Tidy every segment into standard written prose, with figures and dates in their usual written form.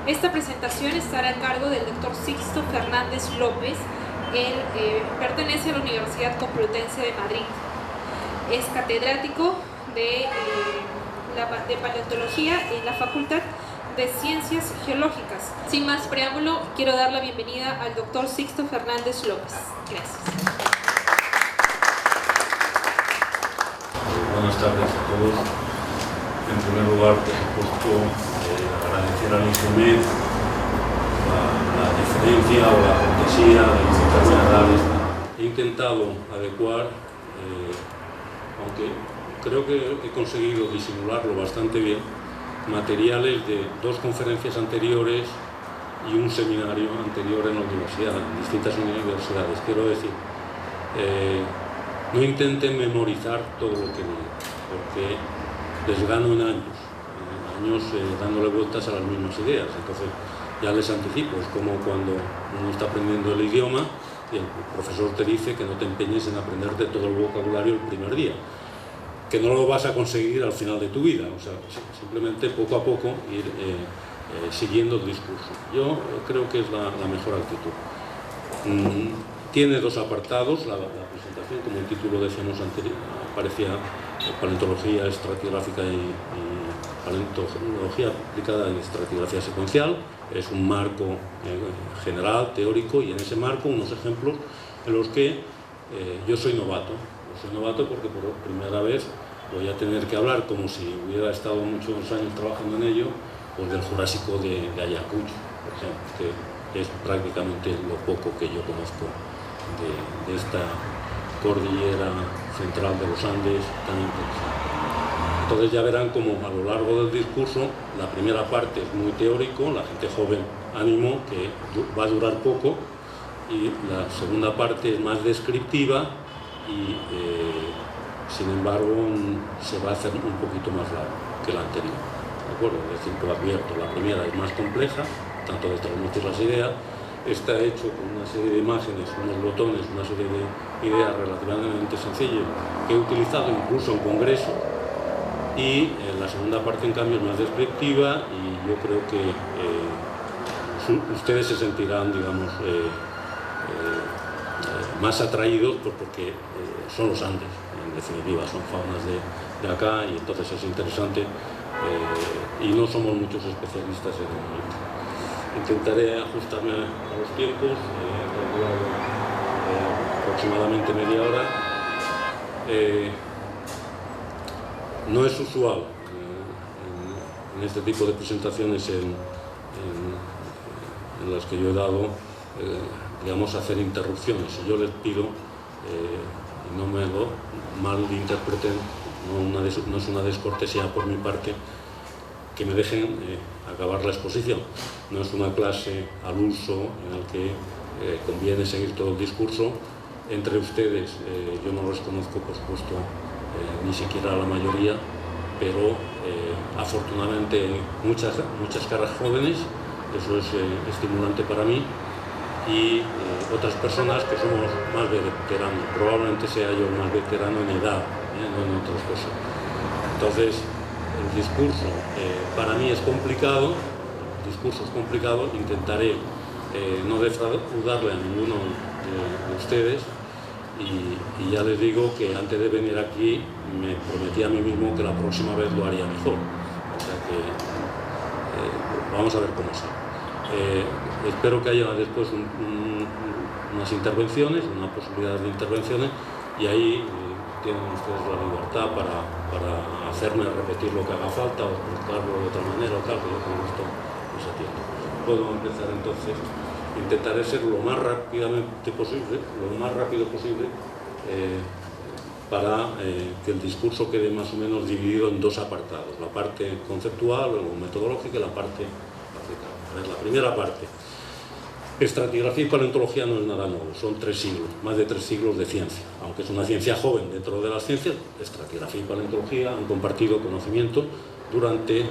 Esta presentación estará a cargo del doctor Sixto Fernández López. Él pertenece a la Universidad Complutense de Madrid. Es catedrático de paleontología en la Facultad de Ciencias Geológicas. Sin más preámbulo, quiero dar la bienvenida al doctor Sixto Fernández López. Gracias. Buenas tardes a todos. En primer lugar, por supuesto, agradecer al IGEMED la deferencia o la cortesía de invitarme a dar esta. He intentado adecuar, aunque creo que he conseguido disimularlo bastante bien, materiales de dos conferencias anteriores y un seminario anterior en la universidad, en distintas universidades. Quiero decir, no intenten memorizar todo lo que digo, porque les gano en años dándole vueltas a las mismas ideas. Entonces, ya les anticipo, es como cuando uno está aprendiendo el idioma y el profesor te dice que no te empeñes en aprenderte todo el vocabulario el primer día, que no lo vas a conseguir al final de tu vida. O sea, simplemente poco a poco ir siguiendo el discurso. Yo creo que es la mejor actitud. Tiene dos apartados, la presentación, como el título decíamos anterior, aparecía paleontología estratigráfica y paleontología aplicada en estratigrafía secuencial. Es un marco general, teórico, y en ese marco unos ejemplos en los que yo soy novato. Soy novato porque por primera vez voy a tener que hablar, como si hubiera estado muchos años trabajando en ello, pues del Jurásico de Ayacucho, por ejemplo, que es prácticamente lo poco que yo conozco de esta cordillera central de los Andes tan interesante. Entonces ya verán como a lo largo del discurso la primera parte es muy teórico, la gente joven, ánimo, que va a durar poco, y la segunda parte es más descriptiva y sin embargo se va a hacer un poquito más largo que la anterior. ¿De acuerdo? Es decir, lo advierto, la primera es más compleja, tanto de transmitir las ideas. Está hecho con una serie de imágenes, unos botones, una serie de ideas relativamente sencillas que he utilizado incluso en congreso, y la segunda parte en cambio es más descriptiva, y yo creo que ustedes se sentirán, digamos, más atraídos porque son los Andes, en definitiva, son faunas de acá, y entonces es interesante, y no somos muchos especialistas en el momento. Intentaré ajustarme a los tiempos, aproximadamente media hora. No es usual en este tipo de presentaciones en las que yo he dado, digamos, hacer interrupciones. Yo les pido, y no me lo malinterpreten, no es una descortesía por mi parte, que me dejen acabar la exposición. No es una clase al uso en el que conviene seguir todo el discurso. Entre ustedes, yo no los conozco, por supuesto, ni siquiera la mayoría, pero afortunadamente muchas caras jóvenes, eso es estimulante para mí, y otras personas que somos más veteranos. Probablemente sea yo más veterano en edad, no en otras cosas. Entonces, el discurso para mí es complicado, intentaré no defraudarle a ninguno de ustedes, y ya les digo que antes de venir aquí me prometí a mí mismo que la próxima vez lo haría mejor. O sea que vamos a ver cómo sale. Espero que haya después unas intervenciones, una posibilidad de intervenciones, y ahí tienen ustedes la libertad para hacerme repetir lo que haga falta o explicarlo de otra manera o tal, que yo con gusto les atiendo. Puedo empezar entonces. Intentaré ser lo más rápidamente posible, para que el discurso quede más o menos dividido en dos apartados: la parte conceptual o metodológica y la parte aplicada. A ver, la primera parte. Estratigrafía y paleontología no es nada nuevo, son 3 siglos, más de 3 siglos de ciencia. Aunque es una ciencia joven dentro de las ciencias, estratigrafía y paleontología han compartido conocimiento durante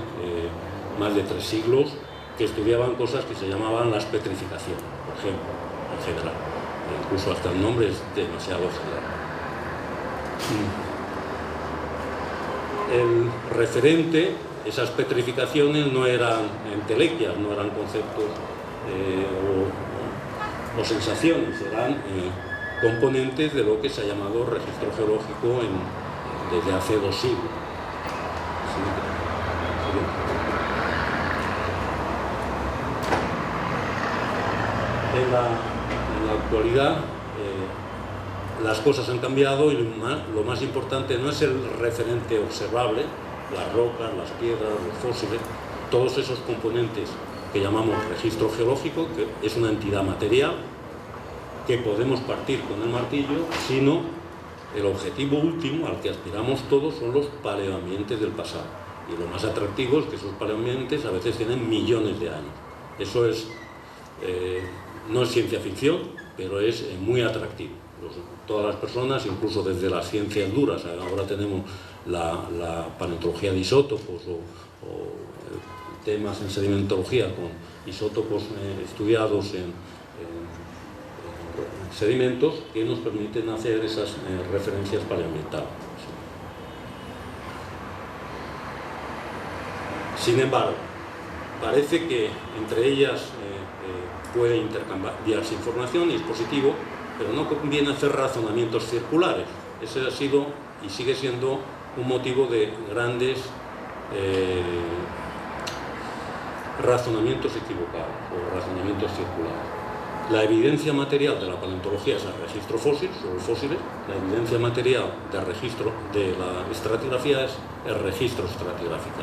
más de 3 siglos, que estudiaban cosas que se llamaban las petrificaciones, por ejemplo, en general. Incluso hasta el nombre es demasiado general. El referente esas petrificaciones no eran entelequias, no eran conceptos o sensaciones, eran componentes de lo que se ha llamado registro geológico desde hace 2 siglos. En la actualidad las cosas han cambiado y lo más importante no es el referente observable, las rocas, las piedras, los fósiles, todos esos componentes que llamamos registro geológico, que es una entidad material que podemos partir con el martillo, sino el objetivo último al que aspiramos todos son los paleoambientes del pasado. Y lo más atractivo es que esos paleoambientes a veces tienen millones de años. Eso es, no es ciencia ficción, pero es muy atractivo. Todas las personas, incluso desde las ciencias duras, ahora tenemos la paleontología de isótopos o temas en sedimentología con isótopos estudiados en sedimentos que nos permiten hacer esas referencias paleoambientales. Sin embargo, parece que entre ellas puede intercambiarse información y es positivo, pero no conviene hacer razonamientos circulares. Ese ha sido y sigue siendo un motivo de grandes razonamientos equivocados o razonamientos circulares. La evidencia material de la paleontología es el registro fósil, son los fósiles. La evidencia material de registro de la estratigrafía es el registro estratigráfico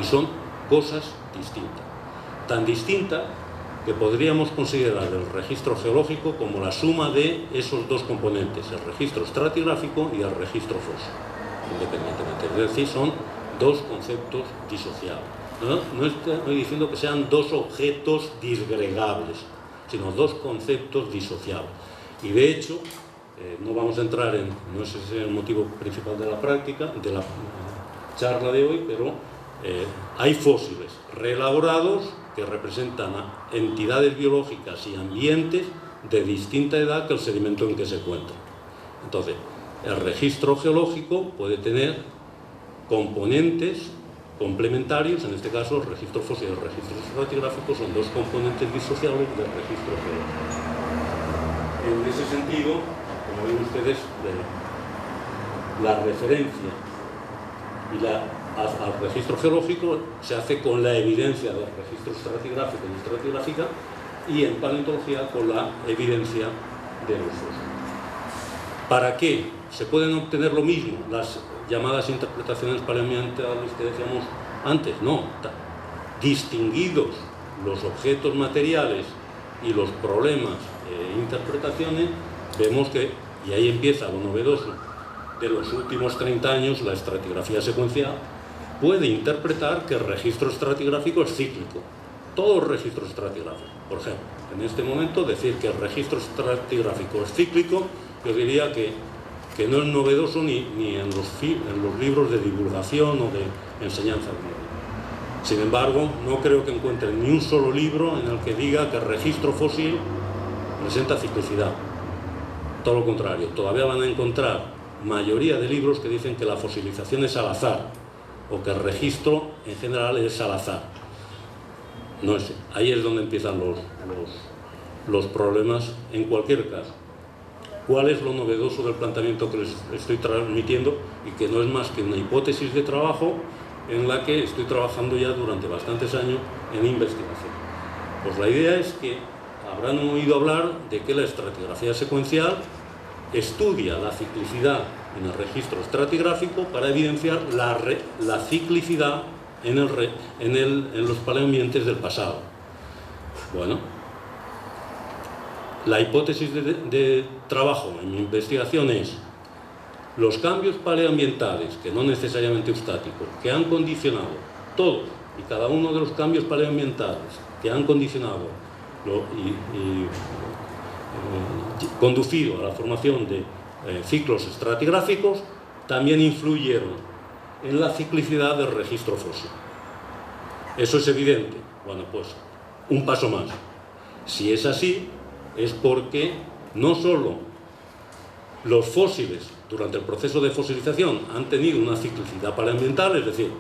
y son cosas distintas. Tan distintas que podríamos considerar el registro geológico como la suma de esos dos componentes, el registro estratigráfico y el registro fósil, independientemente. Es decir, son dos conceptos disociados. No estoy diciendo que sean dos objetos disgregables, sino dos conceptos disociados. Y de hecho, no vamos a entrar en, no ese es el motivo principal de la práctica, de la charla de hoy, pero hay fósiles reelaborados que representan a entidades biológicas y ambientes de distinta edad que el sedimento en que se encuentran. Entonces, el registro geológico puede tener componentes complementarios, en este caso el registro fósil y el registro estratigráfico son dos componentes disociables del registro geológico. En ese sentido, como ven ustedes, la referencia al registro geológico se hace con la evidencia del registro estratigráfico y estratigráfica y en paleontología con la evidencia de los fósiles. ¿Para qué? ¿Se pueden obtener lo mismo las llamadas interpretaciones paleoambientales que decíamos antes? No. Distinguidos los objetos materiales y los problemas e interpretaciones, vemos que, y ahí empieza lo novedoso, de los últimos 30 años la estratigrafía secuencial puede interpretar que el registro estratigráfico es cíclico. Todo el registro estratigráfico, por ejemplo, en este momento decir que el registro estratigráfico es cíclico, yo diría que no es novedoso ni en los libros de divulgación o de enseñanza. Sin embargo, no creo que encuentren ni un solo libro en el que diga que el registro fósil presenta ciclicidad. Todo lo contrario, todavía van a encontrar mayoría de libros que dicen que la fosilización es al azar o que el registro en general es al azar. No es, ahí es donde empiezan los problemas en cualquier caso. ¿Cuál es lo novedoso del planteamiento que les estoy transmitiendo? Y que no es más que una hipótesis de trabajo en la que estoy trabajando ya durante bastantes años en investigación. Pues la idea es que habrán oído hablar de que la estratigrafía secuencial estudia la ciclicidad en el registro estratigráfico para evidenciar la ciclicidad en los paleoambientes del pasado. Bueno, la hipótesis de trabajo en mi investigación es los cambios paleoambientales, que no necesariamente estáticos, que han condicionado todos y cada uno de los cambios paleoambientales que han condicionado conducido a la formación de ciclos estratigráficos, también influyeron en la ciclicidad del registro fósil. Eso es evidente. Bueno, pues un paso más. Si es así, es porque no solo los fósiles durante el proceso de fosilización han tenido una ciclicidad paleoambiental, es decir,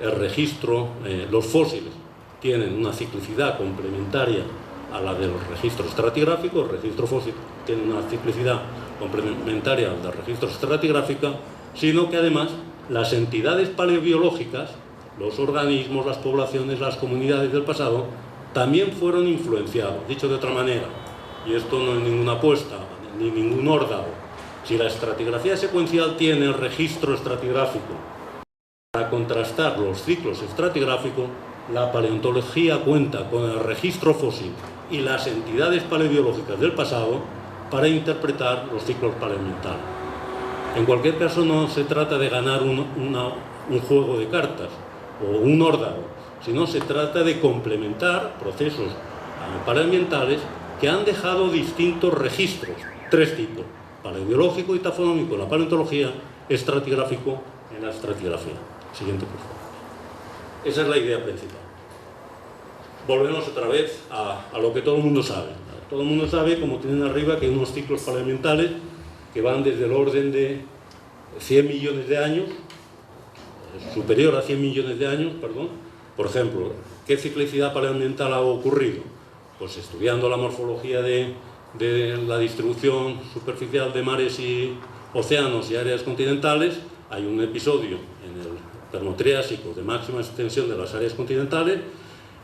el registro, los fósiles tienen una ciclicidad complementaria a la del registro estratigráfico, el registro fósil tiene una ciclicidad complementaria al del registro estratigráfico, sino que además las entidades paleobiológicas, los organismos, las poblaciones, las comunidades del pasado, también fueron influenciados. Dicho de otra manera, y esto no es ninguna apuesta, ni ningún órdago, si la estratigrafía secuencial tiene el registro estratigráfico para contrastar los ciclos estratigráficos, la paleontología cuenta con el registro fósil y las entidades paleobiológicas del pasado para interpretar los ciclos paleoambientales. En cualquier caso, no se trata de ganar un juego de cartas o un órdago, sino se trata de complementar procesos paleoambientales que han dejado distintos registros, tres tipos: paleobiológico y taxonómico en la paleontología, estratigráfico en la estratigrafía. Siguiente, por favor. Esa es la idea principal. Volvemos otra vez a lo que todo el mundo sabe. Todo el mundo sabe, como tienen arriba, que hay unos ciclos paleoambientales que van desde el orden de 100 millones de años, superior a 100 millones de años, perdón. Por ejemplo, ¿qué ciclicidad paleoambiental ha ocurrido? Pues estudiando la morfología de la distribución superficial de mares y océanos y áreas continentales, hay un episodio en el Permo-Triásico de máxima extensión de las áreas continentales,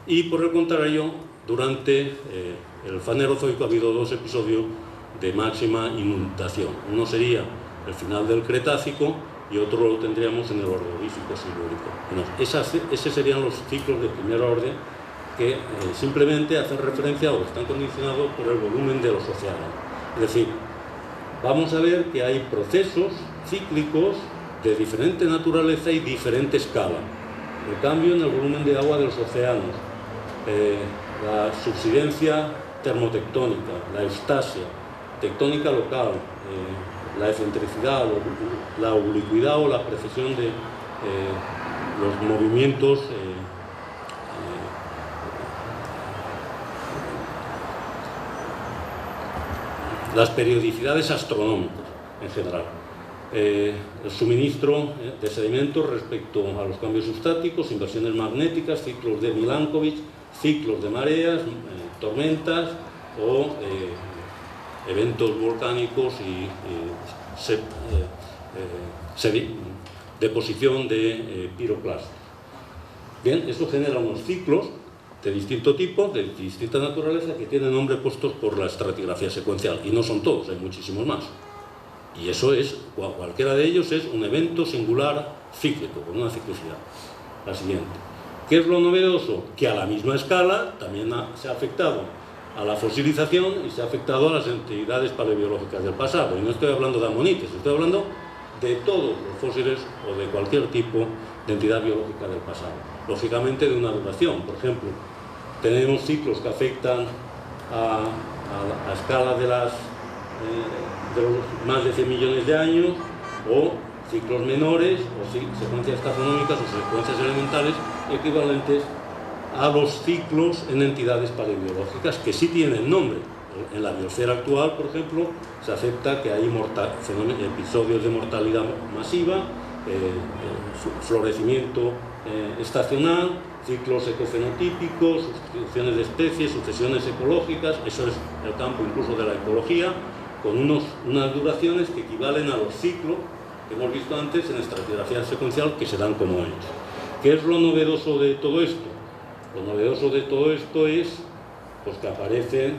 y por el contrario, durante el Fanerozoico ha habido dos episodios de máxima inundación. Uno sería el final del Cretácico y otro lo tendríamos en el Ordovícico silúrico. Bueno, esos serían los ciclos de primer orden que simplemente hacen referencia o están condicionados por el volumen de los océanos. Es decir, vamos a ver que hay procesos cíclicos de diferente naturaleza y diferente escala. El cambio en el volumen de agua de los océanos, la subsidencia termotectónica, la eustasia, tectónica local, la excentricidad, la oblicuidad o la precisión de los movimientos las periodicidades astronómicas en general, el suministro de sedimentos respecto a los cambios substáticos, inversiones magnéticas, ciclos de Milankovitch, ciclos de mareas, tormentas o eventos volcánicos y deposición de piroclastos. Bien, esto genera unos ciclos de distinto tipo, de distinta naturaleza, que tienen nombre puestos por la estratigrafía secuencial, y no son todos, hay muchísimos más. Y eso es, cualquiera de ellos es un evento singular cíclico, con una ciclicidad. La siguiente. ¿Qué es lo novedoso? Que a la misma escala también se ha afectado a la fosilización y se ha afectado a las entidades paleobiológicas del pasado. Y no estoy hablando de amonites, estoy hablando de todos los fósiles o de cualquier tipo de entidad biológica del pasado. Lógicamente de una duración. Por ejemplo, tenemos ciclos que afectan a escala de los más de 100 millones de años, o ciclos menores, o secuencias taxonómicas o secuencias elementales equivalentes a los ciclos en entidades paleobiológicas que sí tienen nombre. En la biosfera actual, por ejemplo, se acepta que hay episodios de mortalidad masiva, florecimiento estacional, ciclos ecofenotípicos, sustituciones de especies, sucesiones ecológicas. Eso es el campo incluso de la ecología, con unas duraciones que equivalen a los ciclos que hemos visto antes en estratigrafía secuencial, que se dan como ellos. ¿Qué es lo novedoso de todo esto? Lo novedoso de todo esto es pues, que aparecen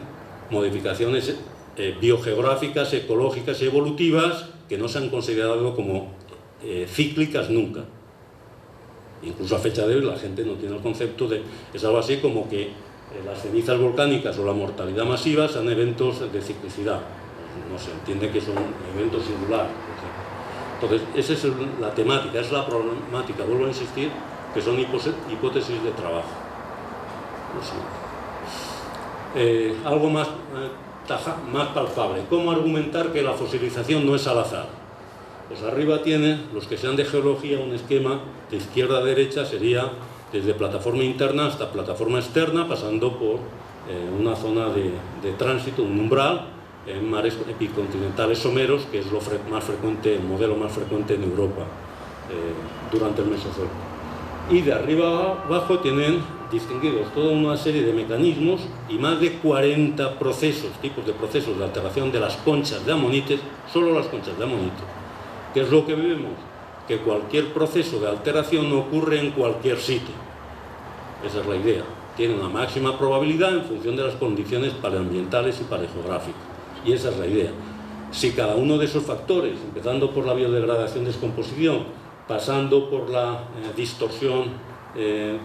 modificaciones biogeográficas, ecológicas y evolutivas que no se han considerado como cíclicas nunca. Incluso a fecha de hoy la gente no tiene el concepto de... Es algo así como que las cenizas volcánicas o la mortalidad masiva son eventos de ciclicidad. No se entiende que son eventos singulares. Entonces, esa es la temática, es la problemática. Vuelvo a insistir que son hipótesis de trabajo. Algo más palpable. ¿Cómo argumentar que la fosilización no es al azar? Pues arriba tiene, los que sean de geología, un esquema de izquierda a derecha sería desde plataforma interna hasta plataforma externa, pasando por una zona de tránsito, un umbral, en mares epicontinentales someros, que es lo más frecuente, el modelo más frecuente en Europa durante el Mesozoico. Y de arriba abajo tienen distinguidos toda una serie de mecanismos y más de 40 tipos de procesos de alteración de las conchas de amonites, solo las conchas de amonite. ¿Qué es lo que vemos? Que cualquier proceso de alteración ocurre en cualquier sitio. Esa es la idea. Tiene una máxima probabilidad en función de las condiciones paleoambientales y paleogeográficas. Y esa es la idea. Si cada uno de esos factores, empezando por la biodegradación-descomposición, pasando por la distorsión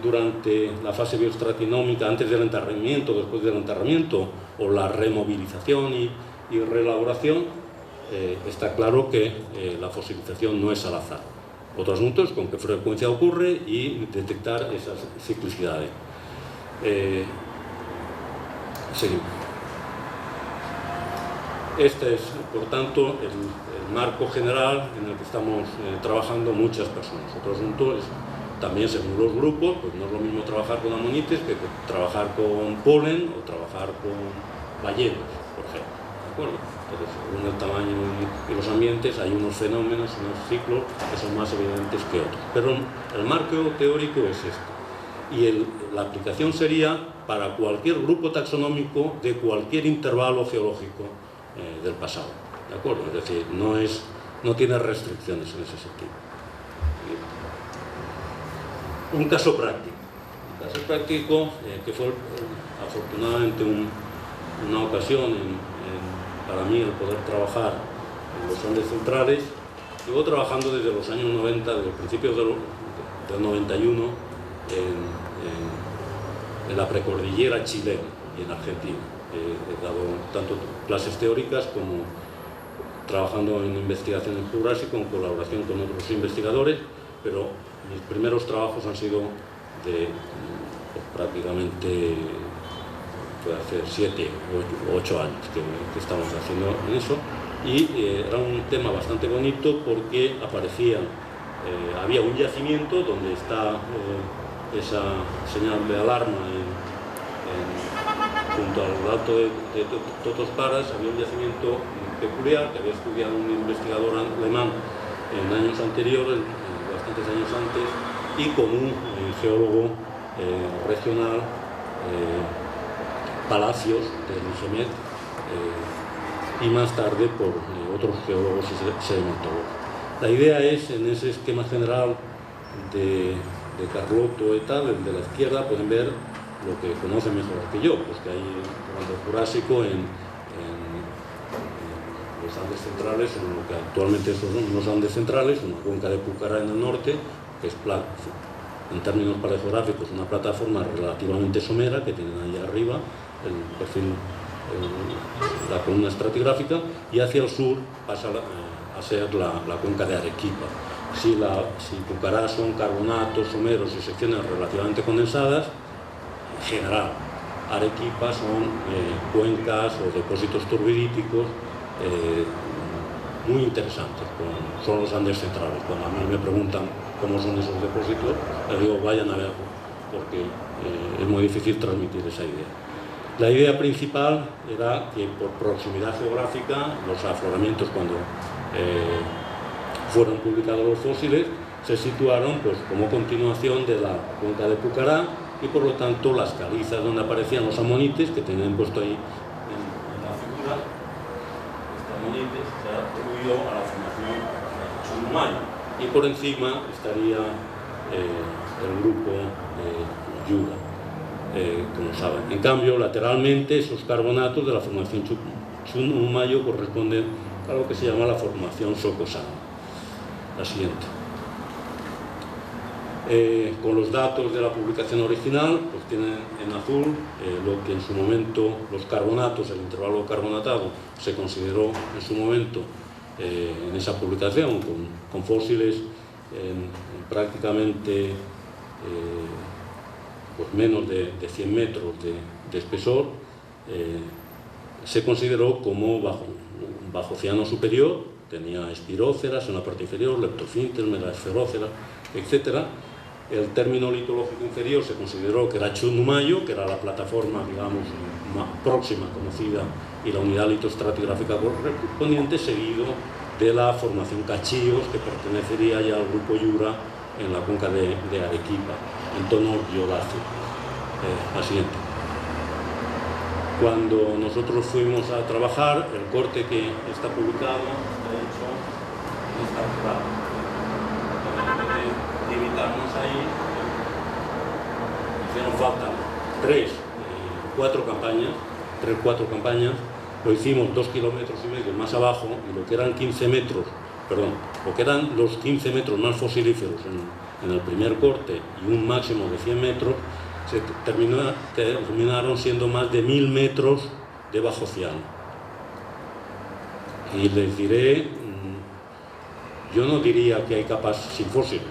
durante la fase bioestratinómica, antes del enterramiento, después del enterramiento, o la removilización y reelaboración, está claro que la fosilización no es al azar. Otro asunto es con qué frecuencia ocurre y detectar esas ciclicidades. Seguimos. Este es, por tanto, el marco general en el que estamos trabajando muchas personas. Otro asunto es, también según los grupos, pues no es lo mismo trabajar con amonites que trabajar con polen o trabajar con ballenas, por ejemplo. ¿De acuerdo? Entonces, según el tamaño y los ambientes, hay unos fenómenos, unos ciclos que son más evidentes que otros. Pero el marco teórico es este. Y la aplicación sería para cualquier grupo taxonómico de cualquier intervalo geológico del pasado. ¿De acuerdo? Es decir, no tiene restricciones en ese sentido. Un caso práctico. Un caso práctico que fue afortunadamente una ocasión para mí el poder trabajar en los Andes centrales. Llevo trabajando desde los años 90, desde los principios del 91, en la precordillera chilena y en Argentina. He dado tanto clases teóricas como trabajando en investigación en Jurásico, en colaboración con otros investigadores, pero mis primeros trabajos han sido de prácticamente puede hacer 7 o 8 años que estamos haciendo en eso, y era un tema bastante bonito porque había un yacimiento donde está esa señal de alarma junto al alto de Totos Paras. Había un yacimiento peculiar que había estudiado un investigador alemán en años anteriores, bastantes años antes, y con un geólogo regional, Palacios, de Lucemet, y más tarde por otros geólogos y sedimentólogos. La idea es, en ese esquema general de Carlotto y tal, el de la izquierda, pueden ver lo que conocen mejor que yo, pues que hay durante el Jurásico en los Andes centrales, en lo que actualmente son los Andes centrales, una cuenca de Pucará en el norte, que es, en términos paleogeográficos, una plataforma relativamente somera que tienen ahí arriba, el perfil, la columna estratigráfica, y hacia el sur pasa a ser la cuenca de Arequipa. Si Pucará son carbonatos, someros y secciones relativamente condensadas, en general, Arequipa son cuencas o depósitos turbidíticos muy interesantes, son los Andes centrales. Cuando a mí me preguntan cómo son esos depósitos, les digo vayan a verlos, porque es muy difícil transmitir esa idea. La idea principal era que por proximidad geográfica, los afloramientos, cuando fueron publicados los fósiles, se situaron pues, como continuación de la cuenca de Pucará, y por lo tanto las calizas donde aparecían los amonites, que tenían puesto ahí en la figura, este amonites se ha atribuido a la formación Chunumaya, y por encima estaría el grupo Yura, como saben. En cambio, lateralmente, esos carbonatos de la formación Chunumaya corresponden a lo que se llama la formación Socosano. La siguiente. Con los datos de la publicación original, pues tienen en azul lo que en su momento los carbonatos, el intervalo carbonatado, se consideró en su momento en esa publicación, con fósiles en prácticamente pues menos de 100 metros de espesor, se consideró como bajo océano superior. Tenía espiróceras en la parte inferior, leptofintes, megaesferóceras, etc. El término litológico inferior se consideró que era Chunumaya, que era la plataforma, digamos, más próxima conocida, y la unidad litoestratigráfica correspondiente, seguido de la formación Cachillos, que pertenecería ya al grupo Yura en la cuenca de Arequipa, en tono violáceo. La siguiente. Cuando nosotros fuimos a trabajar, el corte que está publicado, de hecho, está claro. De limitarnos ahí, hicieron falta 4 campañas, lo hicimos 2,5 kilómetros más abajo, y lo que eran 15 metros, lo que eran los 15 metros más fosilíferos en el primer corte y un máximo de 100 metros, terminaron siendo más de 1000 metros de bajo ciano. Y les diré, yo no diría que hay capas sin fósiles,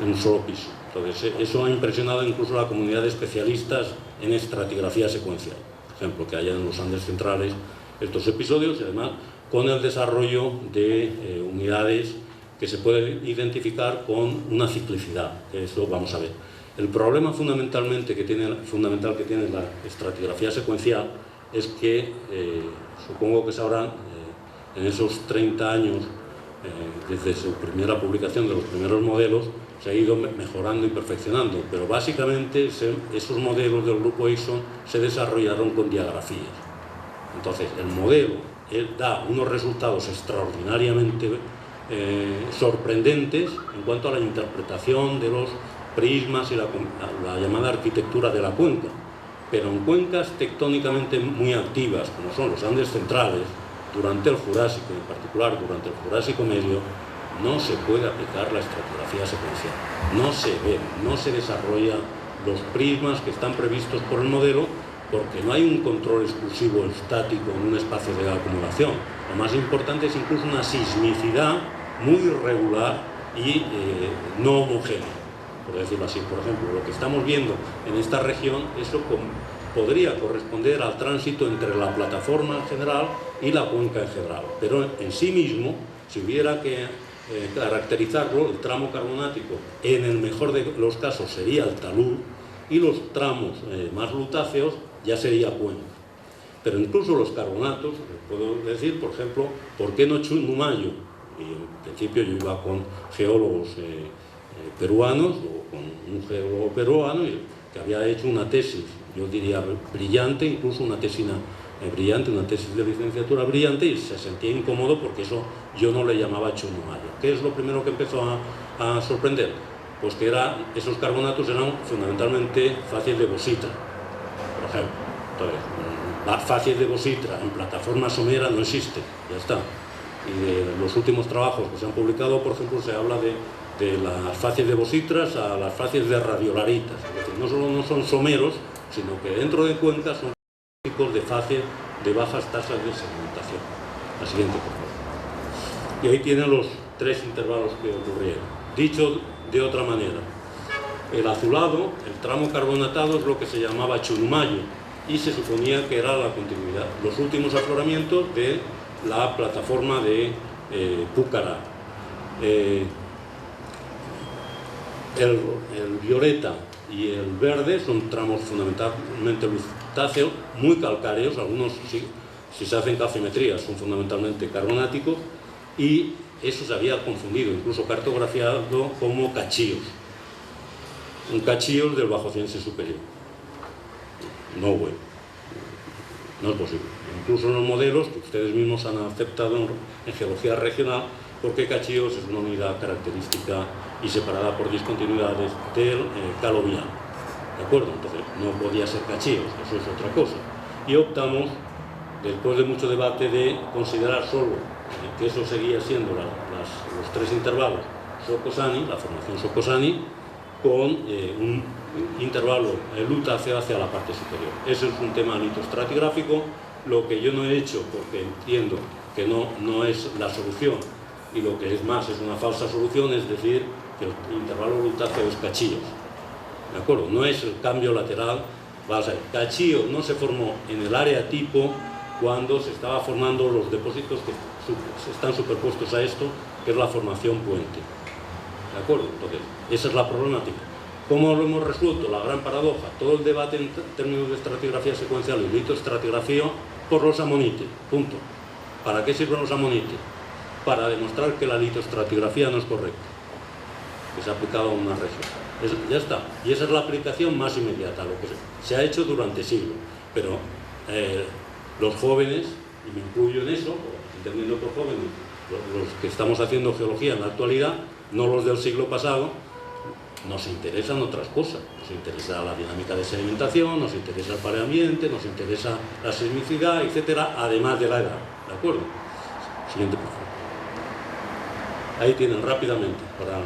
en un solo piso. Entonces, eso ha impresionado incluso a la comunidad de especialistas en estratigrafía secuencial. Por ejemplo, que haya en los Andes centrales estos episodios, y además con el desarrollo de unidades que se pueden identificar con una ciclicidad, que eso vamos a ver. El problema fundamental que tiene la estratigrafía secuencial es que, supongo que sabrán, en esos 30 años, desde su primera publicación de los primeros modelos, se ha ido mejorando y perfeccionando, pero básicamente esos modelos del grupo Ixon se desarrollaron con diagrafías. Entonces, el modelo da unos resultados extraordinariamente sorprendentes en cuanto a la interpretación de los prismas y la llamada arquitectura de la cuenca, pero en cuencas tectónicamente muy activas, como son los Andes centrales, durante el Jurásico, en particular durante el Jurásico medio, no se puede aplicar la estratigrafía secuencial, no se ve, no se desarrollan los prismas que están previstos por el modelo, porque no hay un control exclusivo estático en un espacio de acumulación. Lo más importante es incluso una sismicidad muy irregular y no homogénea, por decirlo así. Por ejemplo, lo que estamos viendo en esta región, eso podría corresponder al tránsito entre la plataforma en general y la cuenca en general, pero en sí mismo, si hubiera que caracterizarlo, el tramo carbonático en el mejor de los casos sería el talud, y los tramos más lutáceos ya sería cuenca. Pero incluso los carbonatos, puedo decir, por ejemplo, ¿por qué no Chuntumayo? Y en principio yo iba con geólogos peruanos, o con un geólogo peruano que había hecho una tesis, yo diría brillante, incluso una tesis brillante, una tesis de licenciatura brillante, y se sentía incómodo porque eso yo no le llamaba Chuntumayo. ¿Qué es lo primero que empezó a sorprender? Pues que esos carbonatos eran fundamentalmente facies de Bositra, por ejemplo. Entonces, las facies de Bositra en plataforma somera no existen, ya está. Y de los últimos trabajos que se han publicado, por ejemplo, se habla de las facies de Bositras a las facies de radiolaritas. Es decir, no solo no son someros, sino que dentro de cuencas son tipos de facies de bajas tasas de sedimentación. La siguiente, por favor. Y ahí tienen los 3 intervalos que ocurrieron. Dicho de otra manera, el azulado, el tramo carbonatado, es lo que se llamaba Chuntumayo, y se suponía que era la continuidad, los últimos afloramientos de la plataforma de Púcara. El violeta y el verde son tramos fundamentalmente lutáceos, muy calcáreos, algunos si se hacen calcimetrías son fundamentalmente carbonáticos, y eso se había confundido, incluso cartografiado como cachíos, un cachíos del Bajociense superior. No, bueno, no es posible. Incluso en los modelos que ustedes mismos han aceptado en geología regional, porque cachíos es una unidad característica y separada por discontinuidades del caloviano. ¿De acuerdo? Entonces no podía ser cachíos, eso es otra cosa. Y optamos, después de mucho debate, de considerar solo que eso seguía siendo los 3 intervalos Socosani, la formación Socosani, con un intervalo lutáceo hacia la parte superior. Eso es un tema litoestratigráfico, lo que yo no he hecho porque entiendo que no es la solución, y lo que es más es una falsa solución, es decir, que el intervalo lutáceo es cachíos. ¿De acuerdo? No es el cambio lateral. Cachío no se formó en el área tipo cuando se estaba formando los depósitos que están superpuestos a esto, que es la formación puente. ¿De acuerdo? Entonces, esa es la problemática. ¿Cómo lo hemos resuelto? La gran paradoja. Todo el debate en términos de estratigrafía secuencial y litoestratigrafía por los amonites. Punto. ¿Para qué sirven los amonites? Para demostrar que la litoestratigrafía no es correcta. que se ha aplicado a una región. Ya está. Y esa es la aplicación más inmediata, lo que se ha hecho durante siglos. Pero los jóvenes, y me incluyo en eso, entendiendo por jóvenes, los que estamos haciendo geología en la actualidad, no los del siglo pasado, nos interesan otras cosas. Nos interesa la dinámica de sedimentación, nos interesa el paleoambiente, nos interesa la sismicidad, etcétera, además de la edad. ¿De acuerdo? Siguiente, por favor. Ahí tienen rápidamente para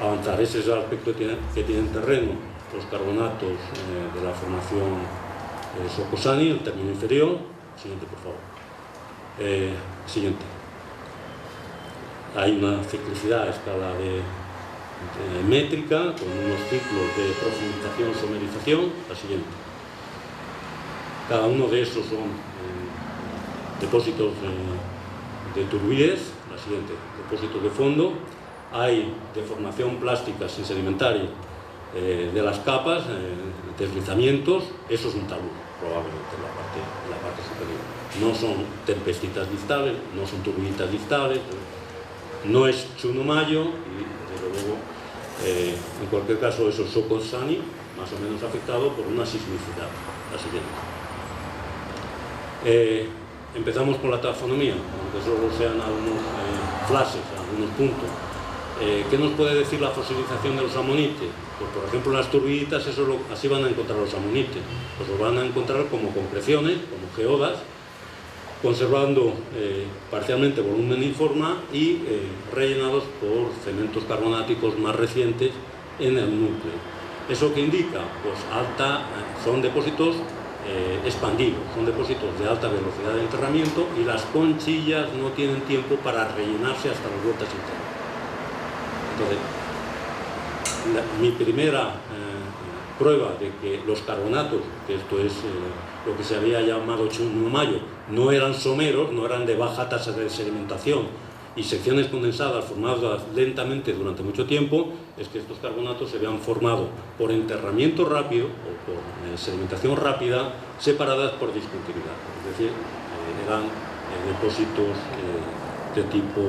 avanzar. Ese es el aspecto que tienen terreno los carbonatos de la formación Socosani, el término inferior. Siguiente, por favor. Siguiente. Hay una ciclicidad a escala de métrica, con unos ciclos de profundización-somerización. La siguiente. Cada uno de esos son depósitos de turbidez. La siguiente, depósitos de fondo. Hay deformación plástica sin sedimentaria de las capas, deslizamientos. Eso es un talud, probablemente, en la parte superior. No son tempestitas distales, no son turbiditas distales, no es Chunumayo y, desde luego, en cualquier caso, eso es Socosani, más o menos afectado por una sismicidad. La siguiente. Empezamos con la taxonomía, aunque solo sean algunos flashes, algunos puntos. ¿Qué nos puede decir la fosilización de los amonites? Pues, por ejemplo, en las turbiditas así van a encontrar los amonites. Pues los van a encontrar como concreciones, como geodas, conservando parcialmente volumen y forma y rellenados por cementos carbonáticos más recientes en el núcleo. ¿Eso qué indica? Pues son depósitos expandidos, son depósitos de alta velocidad de enterramiento y las conchillas no tienen tiempo para rellenarse hasta las vueltas internas. Entonces, mi primera prueba de que los carbonatos, que esto es lo que se había llamado Chunumayo, no eran someros, no eran de baja tasa de sedimentación y secciones condensadas formadas lentamente durante mucho tiempo, es que estos carbonatos se habían formado por enterramiento rápido o por sedimentación rápida, separadas por discontinuidad. Es decir, eran depósitos de tipo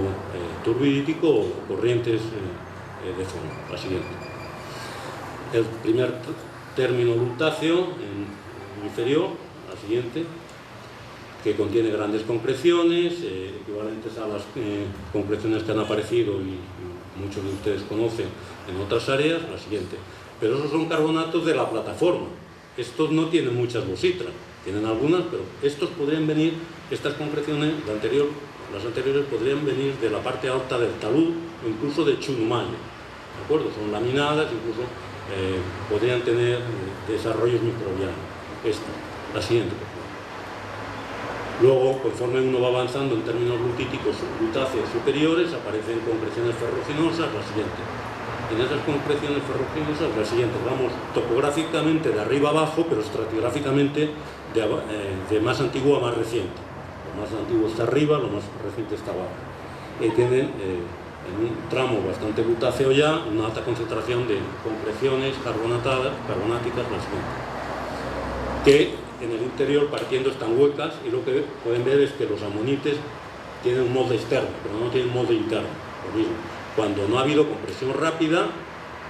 turbidítico o corrientes de fondo. La siguiente. El primer término lutáceo inferior, la siguiente, que contiene grandes concreciones, equivalentes a las concreciones que han aparecido y muchos de ustedes conocen en otras áreas, la siguiente. Pero esos son carbonatos de la plataforma. Estos no tienen muchas bositras, tienen algunas, pero estos podrían venir, estas concreciones, las anteriores podrían venir de la parte alta del talud o incluso de Chunumayo. ¿De acuerdo? Son laminadas, incluso podrían tener desarrollos microbianos. Esta, la siguiente, por favor. Luego, conforme uno va avanzando en términos lutíticos, lutáceos superiores, aparecen concreciones ferruginosas, la siguiente. En esas concreciones ferruginosas, la siguiente, vamos topográficamente de arriba a abajo, pero estratigráficamente de más antiguo a más reciente. Lo más antiguo está arriba, lo más reciente está abajo. Y tienen en un tramo bastante lutáceo ya una alta concentración de concreciones carbonáticas, la siguiente, que en el interior partiendo están huecas y lo que pueden ver es que los amonites tienen un molde externo, pero no tienen molde interno. Lo mismo. Cuando no ha habido compresión rápida,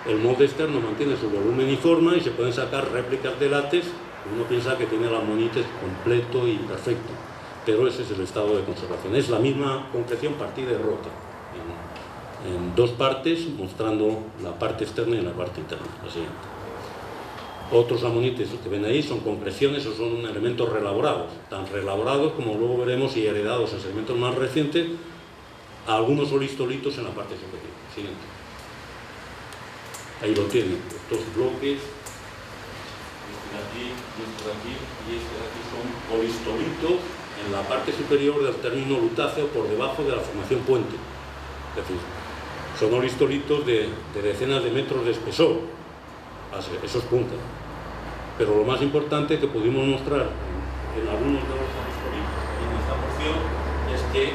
el molde externo mantiene su volumen y forma y se pueden sacar réplicas de látex. Uno piensa que tiene el amonites completo y perfecto, pero ese es el estado de conservación. Es la misma concreción partida y rota, en dos partes, mostrando la parte externa y la parte interna. La siguiente. Otros amonites que ven ahí son concreciones o son elementos reelaborados, tan reelaborados como luego veremos y heredados en segmentos más recientes, algunos olistolitos en la parte superior. Siguiente. Ahí lo tienen, estos bloques, este de aquí y este de aquí son olistolitos en la parte superior del término lutáceo por debajo de la formación puente. Es decir, son olistolitos de decenas de metros de espesor, esos puntos. Pero lo más importante que pudimos mostrar en algunos de los olistolitos en esta porción es que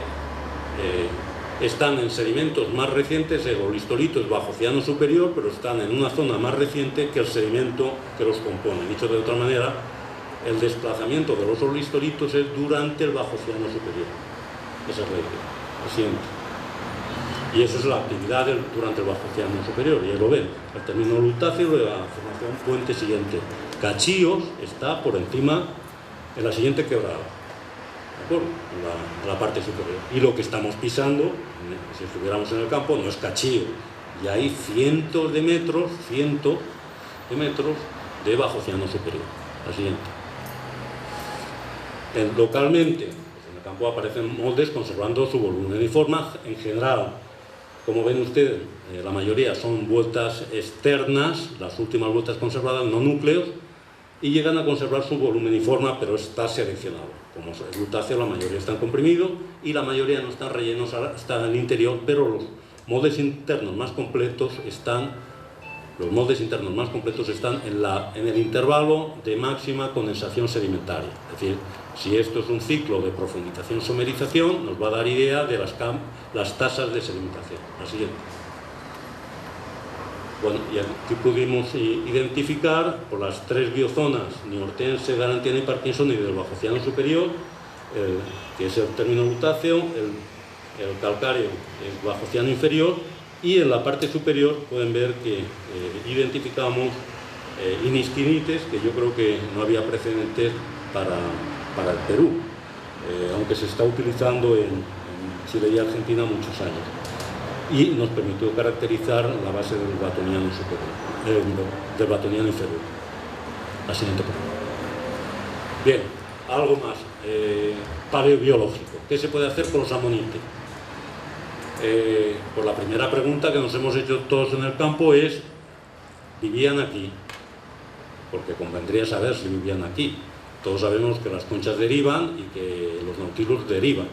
están en sedimentos más recientes, el olistolito es bajo océano superior, pero están en una zona más reciente que el sedimento que los compone. Dicho de otra manera, el desplazamiento de los olistolitos es durante el bajo océano superior. Esa es la idea. Lo siguiente. Y eso es la actividad durante el bajociano superior, y ahí lo ven, el término lutáceo de la formación puente siguiente. Cachíos está por encima en la siguiente quebrada, ¿de acuerdo? En la parte superior. Y lo que estamos pisando, si estuviéramos en el campo, no es Cachío, y hay cientos de metros de bajociano superior. La siguiente. Localmente, pues en el campo aparecen moldes conservando su volumen y forma. En general, como ven ustedes, la mayoría son vueltas externas, las últimas vueltas conservadas, no núcleos, y llegan a conservar su volumen y forma, pero está seleccionado. Como es lutáceo, la mayoría están comprimidos y la mayoría no están rellenos, están en el interior, pero los moldes internos más completos están en el intervalo de máxima condensación sedimentaria. Es decir, si esto es un ciclo de profundización-somerización, nos va a dar idea de las tasas de sedimentación. La siguiente. Bueno, y aquí pudimos identificar por las tres biozonas, Niortense, Garantiana y Parkinson, y del bajociano superior, que es el término lutáceo, el calcáreo es bajociano inferior, y en la parte superior pueden ver que identificamos inisquinites, que yo creo que no había precedentes para el Perú, aunque se está utilizando en Chile y Argentina muchos años. Y nos permitió caracterizar la base del batoniano superior, del batoniano inferior. La siguiente pregunta. Bien, algo más paleobiológico. ¿Qué se puede hacer con los amonites? Pues la primera pregunta que nos hemos hecho todos en el campo es: ¿vivían aquí? Porque convendría saber si vivían aquí. Todos sabemos que las conchas derivan y que los nautilus derivan,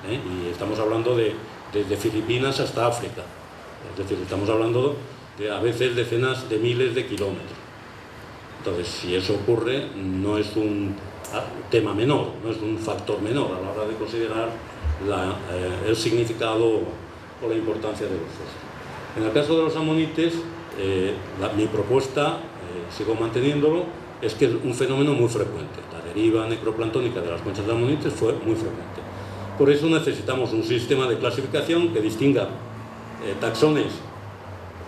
y estamos hablando desde Filipinas hasta África. Es decir, estamos hablando de a veces decenas de miles de kilómetros. Entonces, si eso ocurre, no es un tema menor, no es un factor menor a la hora de considerar el significado o la importancia de los fósiles. En el caso de los amonites, mi propuesta, sigo manteniéndolo, es que es un fenómeno muy frecuente. La deriva necroplanctónica de las conchas de amonites fue muy frecuente. Por eso necesitamos un sistema de clasificación que distinga taxones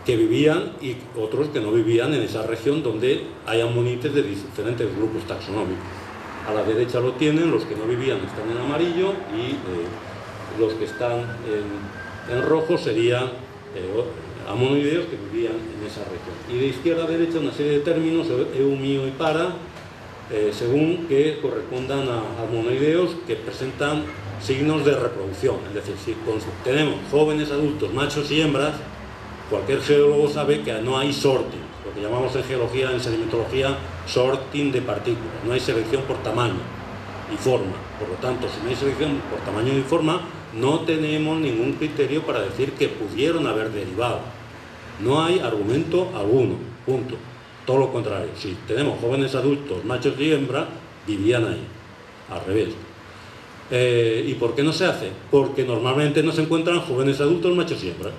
que vivían y otros que no vivían en esa región donde hay amonites de diferentes grupos taxonómicos. A la derecha lo tienen, los que no vivían están en amarillo y los que están en rojo serían amonoideos que vivían en esa región. Y de izquierda a derecha una serie de términos, eu, mío y para, según que correspondan a amonoideos que presentan signos de reproducción. Es decir, si tenemos jóvenes adultos, machos y hembras, cualquier geólogo sabe que no hay sorting, lo que llamamos en geología, en sedimentología, sorting de partículas. No hay selección por tamaño y forma. Por lo tanto, si no hay selección por tamaño y forma, no tenemos ningún criterio para decir que pudieron haber derivado. No hay argumento alguno, punto. Todo lo contrario, si tenemos jóvenes adultos, machos y hembras, vivían ahí, al revés. ¿Y por qué no se hace? Porque normalmente no se encuentran jóvenes adultos, machos y hembras.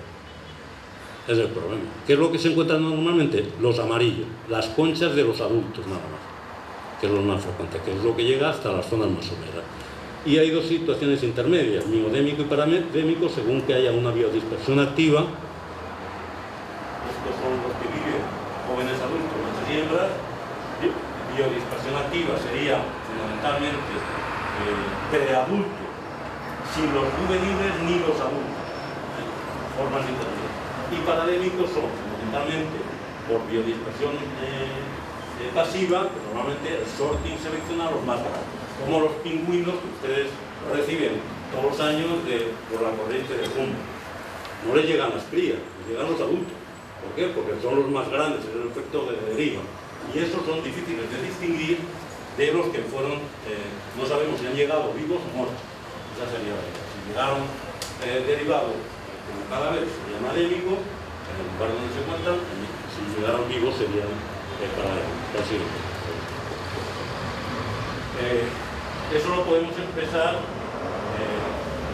Es el problema. ¿Qué es lo que se encuentra normalmente? Los amarillos, las conchas de los adultos nada más, que es lo más frecuente, que es lo que llega hasta las zonas más húmedas. Y hay dos situaciones intermedias, miodémico y paradémico, según que haya una biodispersión activa. Estos son los que viven jóvenes adultos, machos y hembras. Biodispersión activa sería fundamentalmente preadulto, sin los juveniles ni los adultos, formas intermedias. Y paradémicos son fundamentalmente por biodispersión pasiva, que normalmente el sorting selecciona a los más grandes, como los pingüinos que ustedes reciben todos los años por la corriente de Humboldt. No les llegan las crías, les llegan los adultos. ¿Por qué? Porque son los más grandes, es el efecto de deriva. Y esos son difíciles de distinguir de los que fueron, no sabemos si han llegado vivos o muertos. Esa sería la idea. Si llegaron derivados como cadáveres, serían adémicos, en el lugar donde se encuentran, si llegaron vivos serían paradémicos. Eso lo podemos expresar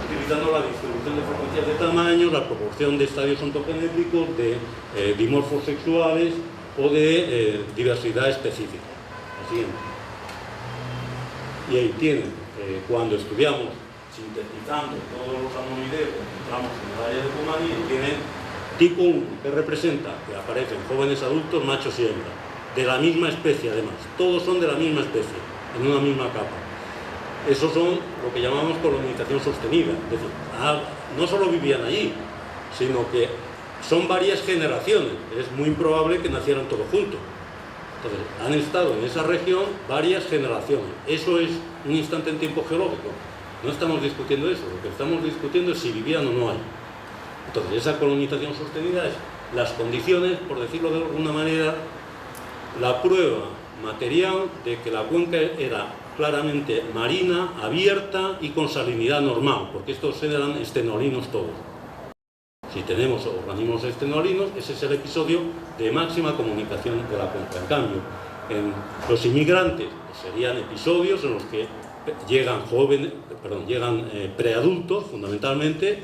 utilizando la distribución de frecuencias de tamaño, la proporción de estadios ontogenéticos, de dimorfos sexuales o de diversidad específica. La siguiente. Y ahí tienen, cuando estudiamos sintetizando todos los ammoideos que encontramos en el área de Kumani, tienen tipo 1, que representa que aparecen jóvenes adultos, machos y hembras, de la misma especie además, todos son de la misma especie, en una misma capa. Esos son lo que llamamos colonización sostenida, es decir, no solo vivían allí, sino que son varias generaciones, es muy improbable que nacieran todos juntos. Entonces, han estado en esa región varias generaciones. Eso es un instante en tiempo geológico. No estamos discutiendo eso, lo que estamos discutiendo es si vivían o no hay. Entonces, esa colonización sostenida es las condiciones, por decirlo de alguna manera, la prueba material de que la cuenca era claramente marina, abierta y con salinidad normal, porque estos eran estenolinos todos. Si tenemos organismos estenolinos, ese es el episodio de máxima comunicación de la cuenca. En cambio, en los inmigrantes serían episodios en los que llegan preadultos, fundamentalmente,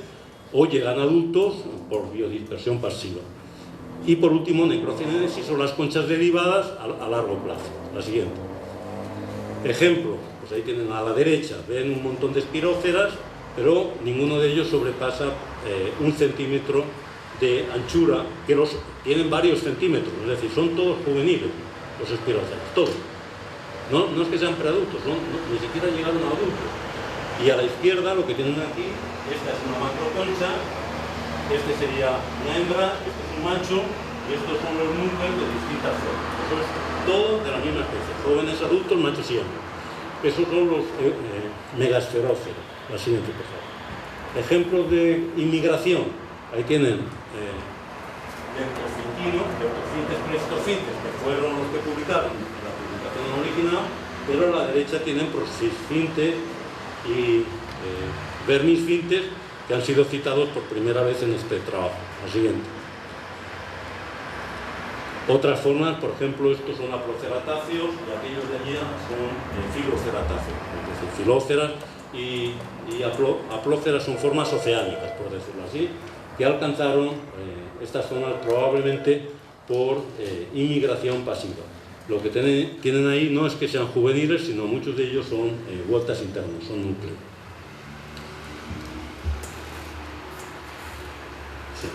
o llegan adultos por biodispersión pasiva. Y por último, necrocénesis son las conchas derivadas a largo plazo. La siguiente. Ejemplo, pues ahí tienen a la derecha, ven un montón de espiróceras, pero ninguno de ellos sobrepasa 1 centímetro de anchura, que los tienen varios centímetros, es decir, son todos juveniles, los espiróceras, todos. No es que sean preadultos, ni siquiera llegaron a adultos. Y a la izquierda lo que tienen aquí, esta es una macroconcha, este sería una hembra, este es un macho, y estos son los núcleos de distintas formas. Eso es todo de la misma especie, jóvenes adultos, machos y hembras. Esos son los megasferóceros. La siguiente, por favor. Ejemplos de inmigración. Ahí tienen leptofintes, plestofintes, que fueron los que publicaron la publicación original, pero a la derecha tienen proscisfintes y vermisfintes, que han sido citados por primera vez en este trabajo. La siguiente. Otras formas, por ejemplo, estos son aploceratáceos y aquellos de allí son filoceratáceos, es decir, filóceras y aplóceras son formas oceánicas, por decirlo así, que alcanzaron estas zonas probablemente por inmigración pasiva. Lo que tienen ahí no es que sean juveniles, sino muchos de ellos son vueltas internas, son núcleos. Sí.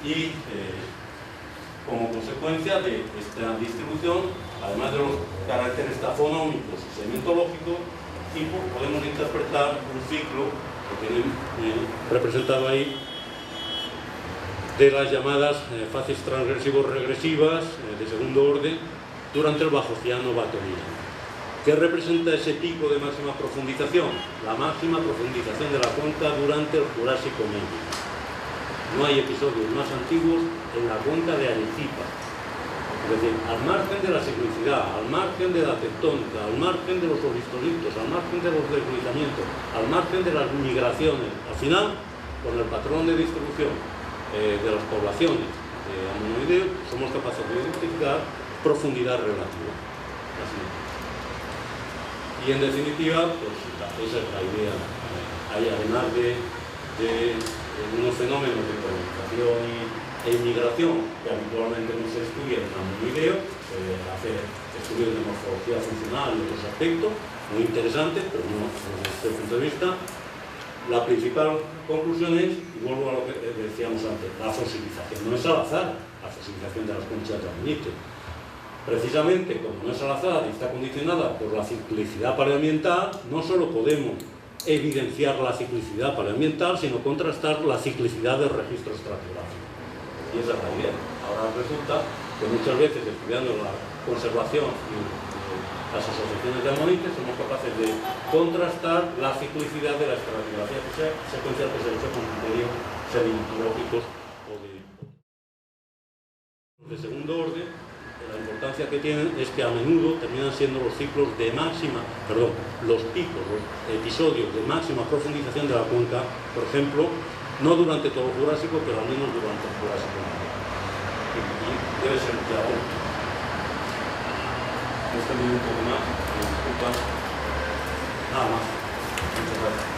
Y como consecuencia de esta distribución, además de los caracteres tafonómicos y sedimentológicos, podemos interpretar un ciclo que tienen representado ahí de las llamadas fases transgresivos-regresivas de segundo orden durante el Bajociano Batoriano. ¿Qué representa ese pico de máxima profundización? La máxima profundización de la cuenca durante el Jurásico Medio. No hay episodios más antiguos en la cuenca de Arequipa. Es decir, al margen de la ciclicidad, al margen de la tectónica, al margen de los olistolitos, al margen de los deslizamientos, al margen de las migraciones, al final, con el patrón de distribución de las poblaciones de ammonoideos, somos capaces de identificar profundidad relativa. Y en definitiva, pues esa es la idea. Hay además de unos fenómenos de colonización e inmigración que habitualmente no se estudian en ammonoideo, se hace estudios de morfología funcional y otros aspectos muy interesantes, pero no desde este punto de vista. La principal conclusión es, y vuelvo a lo que decíamos antes, la fosilización no es al azar, la fosilización de las conchas de ammonite. Precisamente, como no es al azar y está condicionada por la ciclicidad paleoambiental, no solo podemos evidenciar la ciclicidad paleoambiental, sino contrastar la ciclicidad del registro estratigráfico. Y esa es la idea. Ahora resulta que muchas veces, estudiando la conservación y las asociaciones de ammonites, somos capaces de contrastar la ciclicidad de la estratigrafía secuencial que se ha hecho con criterios sedimentológicos o de segundo orden. La importancia que tienen es que a menudo terminan siendo los ciclos de los picos, los episodios de máxima profundización de la cuenca, por ejemplo, no durante todo el Jurásico, pero al menos durante el Jurásico. Y debe ser ya hoy. Un poco más, disculpas. Nada más. Muchas gracias.